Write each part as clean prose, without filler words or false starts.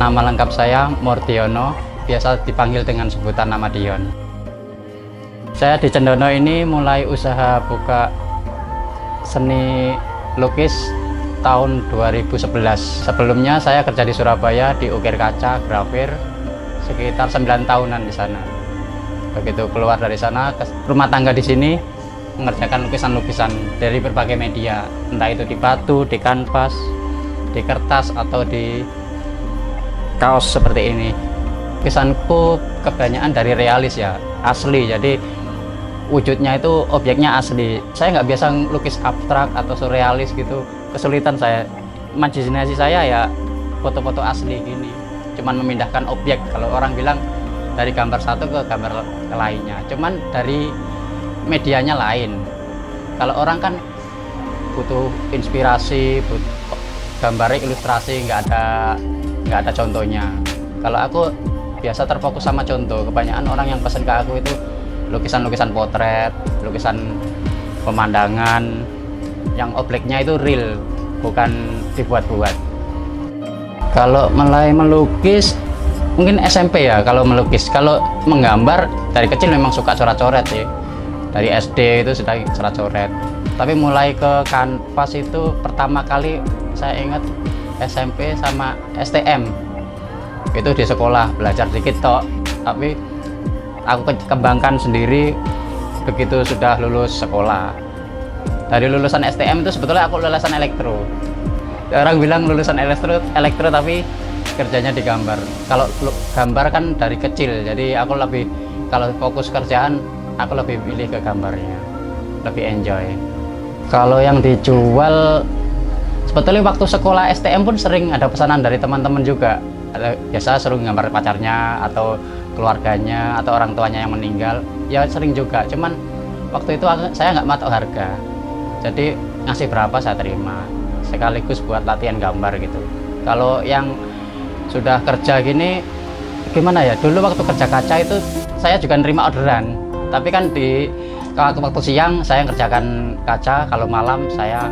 Nama lengkap saya Mordiono, biasa dipanggil dengan sebutan nama Dion. Saya di Cendono ini mulai usaha buka seni lukis tahun 2011. Sebelumnya saya kerja di Surabaya di ukir kaca, grafir, sekitar 9 tahunan di sana. Begitu keluar dari sana ke rumah tangga di sini, mengerjakan lukisan-lukisan dari berbagai media, entah itu di batu, di kanvas, di kertas, atau di kaos seperti ini. Lukisanku kebanyakan dari realis ya, asli, jadi wujudnya itu objeknya asli. Saya nggak biasa lukis abstrak atau surrealis gitu, kesulitan saya. Imajinasi saya ya foto-foto asli gini, cuman memindahkan objek. Kalau orang bilang dari gambar satu ke gambar lainnya, cuman dari medianya lain. Kalau orang kan butuh inspirasi, butuh gambarnya ilustrasi, nggak ada contohnya. Kalau aku biasa terfokus sama contoh. Kebanyakan orang yang pesen ke aku itu lukisan-lukisan potret, lukisan pemandangan yang objeknya itu real, bukan dibuat-buat. Kalau mulai melukis mungkin SMP ya. Kalau melukis, kalau menggambar dari kecil memang suka coret-coret sih. Dari SD itu sudah coret-coret, tapi mulai ke kanvas itu pertama kali saya ingat SMP sama STM. Itu di sekolah belajar dikit toh, tapi aku kembangkan sendiri begitu sudah lulus sekolah. Dari lulusan STM itu sebetulnya aku lulusan elektro. Orang bilang lulusan elektro tapi kerjanya di gambar. Kalau gambar kan dari kecil, jadi aku lebih, kalau fokus kerjaan aku lebih pilih ke gambarnya, lebih enjoy. Kalau yang dijual, sebetulnya waktu sekolah STM pun sering ada pesanan dari teman-teman juga. Biasa sering gambar pacarnya atau keluarganya atau orang tuanya yang meninggal, ya sering juga. Cuman waktu itu saya nggak matok harga, jadi ngasih berapa saya terima, sekaligus buat latihan gambar gitu. Kalau yang sudah kerja gini gimana ya, dulu waktu kerja kaca itu saya juga nerima orderan, tapi kan di waktu siang saya kerjakan kaca, kalau malam saya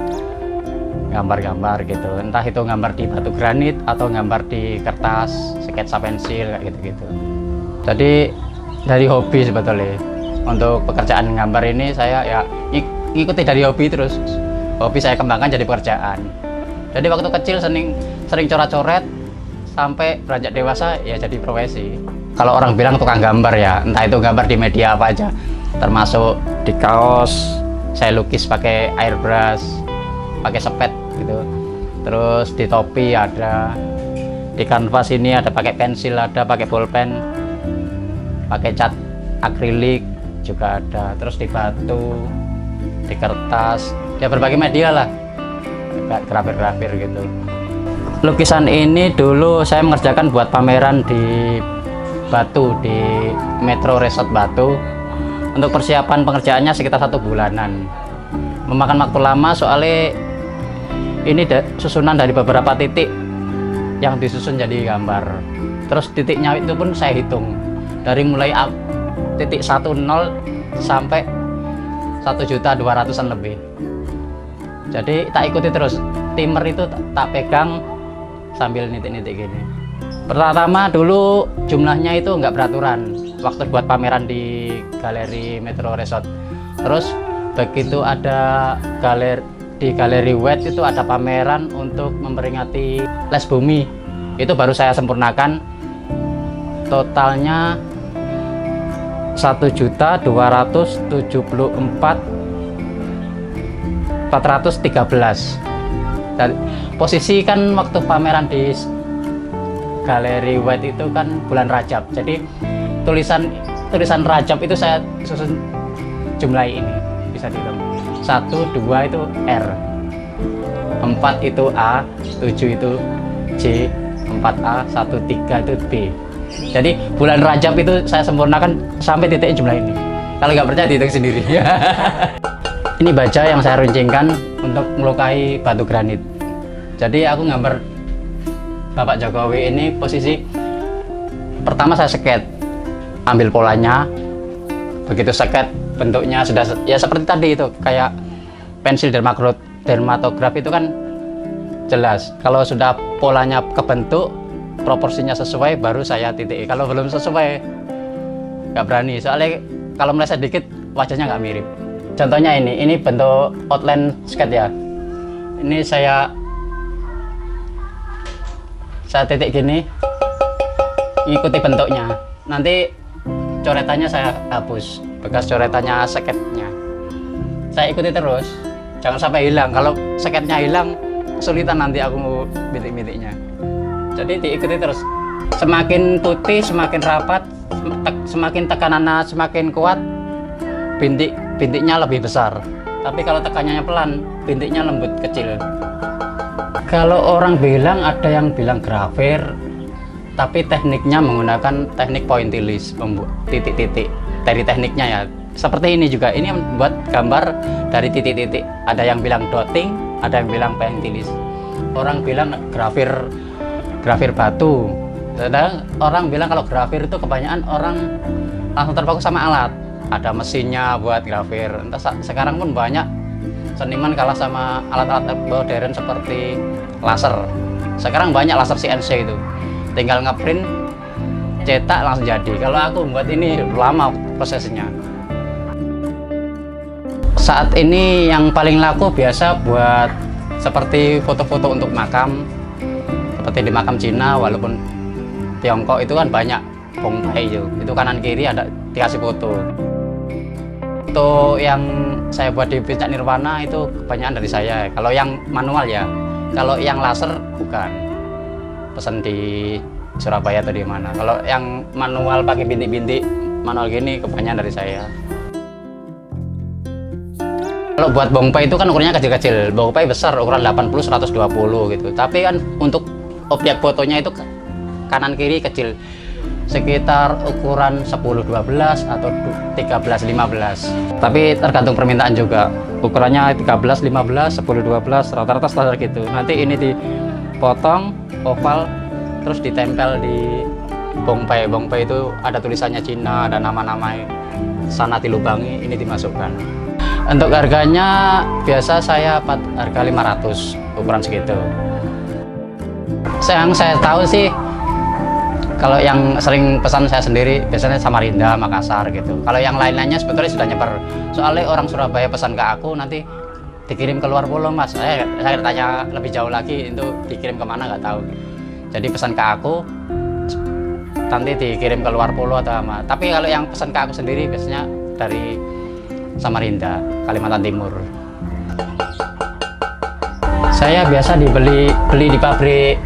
gambar-gambar gitu, entah itu gambar di batu granit atau gambar di kertas, sketsa pensil kayak gitu-gitu. Jadi dari hobi sebetulnya. Untuk pekerjaan gambar ini saya ya ngikuti dari hobi, terus hobi saya kembangkan jadi pekerjaan. Jadi waktu kecil sering coret-coret, sampai beranjak dewasa ya jadi profesi. Kalau orang bilang tukang gambar ya, entah itu gambar di media apa aja, termasuk di kaos saya lukis pakai airbrush, pakai sepet gitu, terus di topi ada, di kanvas ini ada pakai pensil, ada pakai bolpen, pakai cat akrilik juga ada, terus di batu, di kertas, ya berbagai media lah, grafir-grafir gitu. Lukisan ini dulu saya mengerjakan buat pameran di Batu, di Metro Resort Batu. Untuk persiapan pengerjaannya sekitar 1 bulanan, memakan waktu lama soalnya ini susunan dari beberapa titik yang disusun jadi gambar. Terus titiknya itu pun saya hitung dari mulai titik 10 sampai 1.200.000-an lebih. Jadi tak ikuti terus, timer itu tak pegang sambil nitik-nitik gini. Pertama dulu jumlahnya itu nggak beraturan waktu buat pameran di galeri Metro Resort. Terus begitu ada di galeri Wet itu ada pameran untuk memperingati Les Bumi, itu baru saya sempurnakan. Totalnya 1.274.413. Dan posisi kan waktu pameran di galeri Wet itu kan bulan Rajab, jadi tulisan Rajab itu saya susun jumlah ini, bisa dihitung. 1, 2 itu R, 4 itu A, 7 itu C, 4A, 1, 3 itu B. Jadi bulan Rajab itu saya sempurnakan sampai titik jumlah ini. Kalau nggak percaya dihitung sendiri. Ini baja yang saya runcingkan untuk melukai batu granit. Jadi aku gambar Bapak Jokowi ini, posisi pertama saya sket, ambil polanya, begitu sket bentuknya sudah ya seperti tadi itu, kayak pensil dermatograf itu kan jelas. Kalau sudah polanya kebentuk, proporsinya sesuai baru saya titik. Kalau belum sesuai nggak berani, soalnya kalau meleset dikit wajahnya nggak mirip. Contohnya ini bentuk outline sketch ya. Ini saya titik gini, ikuti bentuknya. Nanti coretannya saya hapus, bekas coretannya sketchnya saya ikuti terus, jangan sampai hilang. Kalau sketchnya hilang kesulitan nanti aku mau bintik-bintiknya. Jadi diikuti terus, semakin putih semakin rapat, semakin tekanannya semakin kuat, bintiknya lebih besar. Tapi kalau tekanannya pelan, bintiknya lembut kecil. Kalau orang bilang, ada yang bilang grafir, tapi tekniknya menggunakan teknik pointillist, membuat titik-titik dari tekniknya ya. Seperti ini juga, ini membuat gambar dari titik-titik. Ada yang bilang dotting, ada yang bilang pointillist. Orang bilang grafir batu. Sedang orang bilang kalau grafir itu kebanyakan orang langsung terfokus sama alat. Ada mesinnya buat grafir. Entah sekarang pun banyak seniman kalah sama alat-alat modern seperti laser. Sekarang banyak laser CNC itu. Tinggal ngeprint, cetak langsung jadi. Kalau aku buat ini lama prosesnya. Saat ini yang paling laku biasa buat seperti foto-foto untuk makam, seperti di makam Cina, walaupun Tiongkok itu kan banyak bongkai itu kanan kiri ada dikasih foto. Foto yang saya buat di Puncak Nirwana itu kebanyakan dari saya. Kalau yang manual ya, kalau yang laser bukan, pesan di Surabaya atau di mana. Kalau yang manual pakai bintik-bintik manual gini kebanyakan dari saya. Kalau buat bongpai itu kan ukurannya kecil-kecil, bongpai besar ukuran 80-120 gitu. Tapi kan untuk objek fotonya itu kanan kiri kecil, sekitar ukuran 10-12 atau 13-15. Tapi tergantung permintaan juga. Ukurannya 13-15, 10-12, rata-rata standar gitu. Nanti ini dipotong oval, terus ditempel di bongpai. Bongpai itu ada tulisannya Cina, ada nama-nama sana dilubangi, ini dimasukkan. Untuk harganya biasa saya harga 500 ukuran segitu. Yang saya tahu sih, kalau yang sering pesan saya sendiri biasanya Samarinda, Makassar gitu. Kalau yang lain-lainnya sebetulnya sudah nyebar. Soalnya orang Surabaya pesan ke aku, nanti dikirim ke luar pulau mas. Saya tanya lebih jauh lagi, itu dikirim kemana nggak tahu. Jadi pesan ke aku, nanti dikirim ke luar pulau atau apa. Tapi kalau yang pesan ke aku sendiri biasanya dari Samarinda, Kalimantan Timur. Saya biasa beli di pabrik.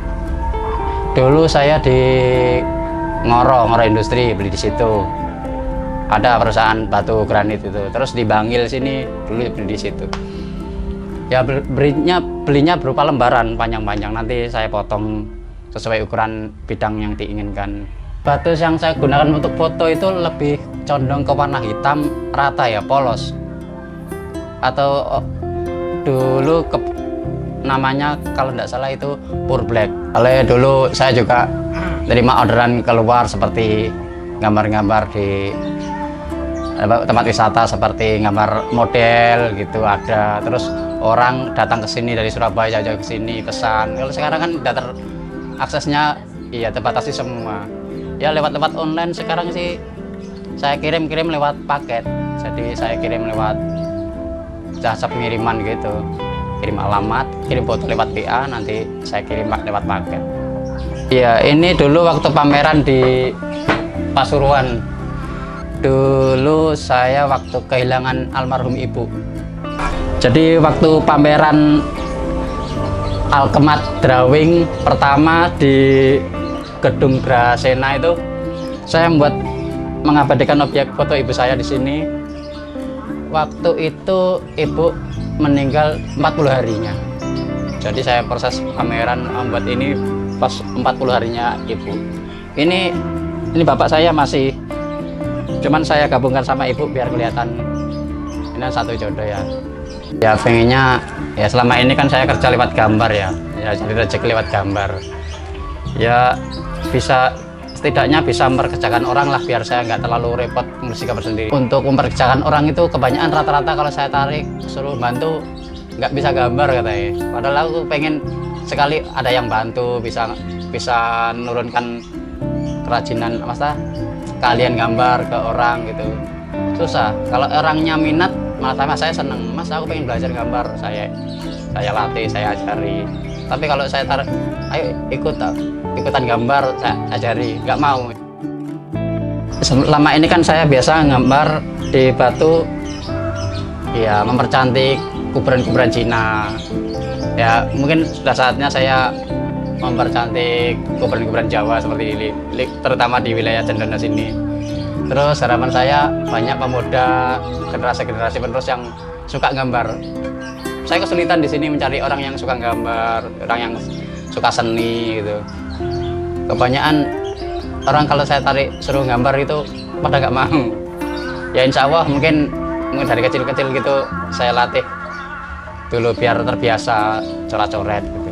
Dulu saya di Ngoro Industri, beli di situ. Ada perusahaan batu granit itu. Terus di Bangil sini dulu beli di situ. Ya belinya berupa lembaran panjang-panjang. Nanti saya potong sesuai ukuran bidang yang diinginkan. Batu yang saya gunakan untuk foto itu lebih condong ke warna hitam rata ya, polos. Atau dulu namanya kalau tidak salah itu pure black. Kalau dulu saya juga terima orderan keluar seperti gambar-gambar di tempat wisata, seperti gambar model gitu ada. Terus orang datang ke sini dari Surabaya jauh-jauh ke sini pesan. Kalau sekarang kan aksesnya iya terbatasi semua. Ya lewat online sekarang sih saya kirim lewat paket. Jadi saya kirim lewat jasa pengiriman gitu. Kirim alamat, kirim foto lewat WA, nanti saya kirim lewat paket. Iya, ini dulu waktu pameran di Pasuruan. Dulu saya waktu kehilangan almarhum ibu. Jadi waktu pameran Alkemat Drawing pertama di Gedung Grasena itu, saya mengabadikan objek foto ibu saya di sini. Waktu itu ibu meninggal 40 harinya. Jadi saya proses pameran membuat ini pas 40 harinya ibu. Ini bapak saya masih, cuman saya gabungkan sama ibu biar kelihatan ini satu jodoh ya. Ya pengennya ya selama ini kan saya kerja lewat gambar ya jadi rezeki lewat gambar. Ya bisa setidaknya bisa memperkerjakan orang lah, biar saya nggak terlalu repot mengurus gambar sendiri. Untuk memperkerjakan orang itu kebanyakan rata-rata kalau saya tarik suruh bantu nggak bisa gambar katanya. Padahal aku pengen sekali ada yang bantu bisa bisa menurunkan kerajinan kalian gambar ke orang gitu. Susah. Kalau orangnya minat, malah saya seneng. Mas, aku pengen belajar gambar, saya latih, saya ajari. Tapi kalau saya ayo ikutan gambar, saya ajari, nggak mau. Selama ini kan saya biasa gambar di batu, ya mempercantik kuburan-kuburan Cina. Ya mungkin sudah saatnya saya mempercantik kuburan-kuburan Jawa seperti ini, terutama di wilayah Cendana sini. Terus harapan saya banyak pemuda generasi penerus yang suka gambar. Saya kesulitan di sini mencari orang yang suka gambar, orang yang suka seni gitu. Kebanyakan orang kalau saya suruh gambar itu pada nggak mau. Ya insya Allah mungkin dari kecil-kecil gitu saya latih dulu biar terbiasa coret-coret gitu.